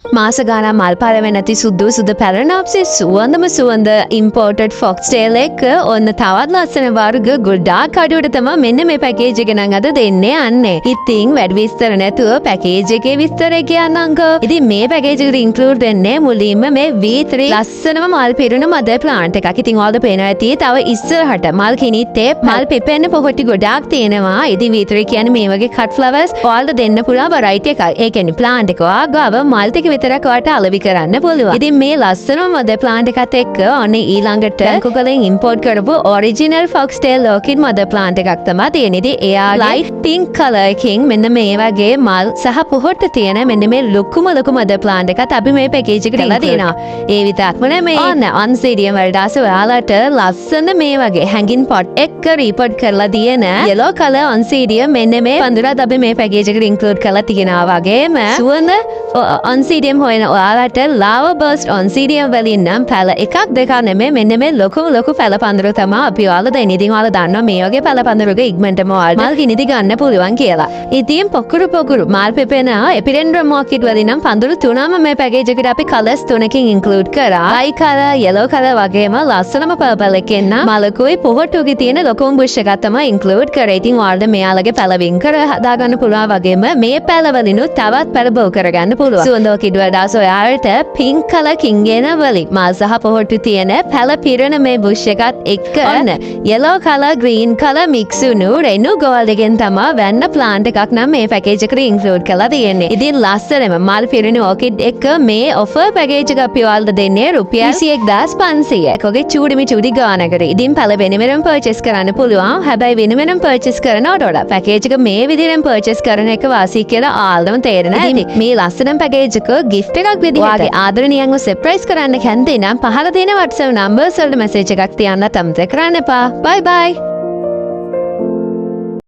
මාස ගානක් මල් පාර වෙන්නේ නැති සුදු පැරණාප්සේ සුවඳම සුවඳ ඉම්පෝර්ටඩ් ෆොක්ස්ටේල් එක ඔන්න තවත් ලස්සන වර්ග ගොඩාක් අඩුවට තමයි මෙන්න මේ පැකේජ් එක නම් අද දෙන්නේ යන්නේ. ඉතින් වැඩි විස්තර නැතුව පැකේජ් එකේ විස්තරය කියන්නම්කෝ. ඉතින් මේ පැකේජ් එකට ඉන්ක්ලූඩ් වෙන්නේ මුලින්ම මේ V3 ලස්සනම මල් පිරුණු මදර් ප්ලාන්ට් එකක්. ඉතින් ඔයාලට පේනවා ඇති තව ඉස්සරහට මල් කිනිත්තේ මල් පිපෙන්න පොහොටි ගොඩාක් තියෙනවා. ඉතින් V3 කියන්නේ මේ වගේ කට් ෆ්ලවර්ස් ඔයාලට දෙන්න පුළුවන් වරයිටි එකක්. ඒ කියන්නේ ප්ලාන්ට් එක ඔයාගාව මල් ටික විතරක් ඔයාලට අලෙවි කරන්න පුළුවන්. ඉතින් මේ ලස්සනම මදර් ප්ලාන්ට් එකත් එක්ක ඔන්න ඊළඟට බැංකුවලින් ඉම්පෝර්ට් කරපු ඔරිජිනල් ෆොක්ස්ටේල් ලෝකින් මදර් ප්ලාන්ට් එකක් තමයි තියෙන්නේ. ඉතින් එයා ලයිට් පින්ක් කලර් එකකින් මෙන්න මේ වගේ මල් සහ පොහොට්ට තියෙන මෙන්න මේ ලොකුම මදර් ප්ලාන්ට් එකත් අපි මේ පැකේජ් එකට දාලා දෙනවා. ඒ විතරක්ම නෙමෙයි ඔන්න අන්සීඩියම් වලට ආස ඔයාලට ලස්සන මේ වගේ හැංගින් පොට් එක රීපොට් කරලා තියෙන yellow color අන්සීඩියම් මෙන්න මේ පඳුරත් අපි මේ පැකේජ් එකට ඉන්ක්ලූඩ් කරලා තියෙනවා. වගේම සුවඳ අන්සීඩියම් හොයන ඔයාලට lava burst ඔන්සීඩියම් වලින් නම් පැල එකක් දෙකක් නෙමෙයි මෙන්න මේ ලොකු පැල පඳුර තමයි අපි ඔයාලට දෙන්නේ. ඉතින් ඔයාලා දන්නවා මේ වගේ පැල පඳුරක ඉක්මනටම ඔයාලට මල් කිනිදි ගන්න පුළුවන් කියලා. ඉතින් පොකුරු මල් පෙපෙන එපිඩෙන්ඩ්‍රම් ඕකිඩ් වලින් නම් පඳුරු තුනම මේ පැකේජ් එකට අපි කලර්ස් තුනකින් ඉන්ක්ලූඩ් කරා. ලයි කලර්, yellow කලර් වගේම ලස්සනම පර්පල් එකෙන් නම් මලකුයි පොහොට්ටුගේ තියෙන ලොකුම බුෂ් එකක් තමයි ඉන්ක්ලූඩ් කරේ. ඉතින් ඔයාලට මෙයාලගේ පැල වින් කර හදා ගන්න පුළුවන් වගේම මේ පැල වලිනුත් තවත් පැල බෝ කරගන්න පුළුවන්. සුවඳ ඕකිඩ් වලට ඔයාලට පින්ක් කලර් කිංගෙන වලින් මල් සහ පොහොට්ටු තියෙන පැල පිරෙන මේ බුෂ් එකත් එක්ක ඔන්න yellow colour, green colour mix වුණු රෙනු ගෝල්ඩ් එකෙන් තමයි වෙන්න ප්ලාන්ට් එකක් නම් මේ පැකේජ් එකට ඉන්ක්ලූඩ් කරලා තියෙන්නේ. ඉතින් ලස්සනම මල් පිරෙන ඕකිඩ් එක මේ ඔෆර් පැකේජ් එක අපි ඔයාලට දෙන්නේ රුපියල් 21500. ඒකගේ චූඩි ගානකට. ඉතින් පැල වෙනම පර්චේස් කරන්න පුළුවන්. හැබැයි වෙනම පර්චේස් කරනවට වඩා පැකේජ් එක මේ විදිහෙන් පර්චේස් කරන එක වාසි කියලා ආල්දම තේරෙනවා. ඉතින් මේ ලස්සන පැකේජ් එක gift එකක් විදිහට ඔයාගේ ආදරණීයන්ව සර්ප්‍රයිස් කරන්න කැමති නම් පහළ තියෙන WhatsApp numbers වලට මැසේජ් එකක් තියන්න අමතක කරන්න එපා. bye bye.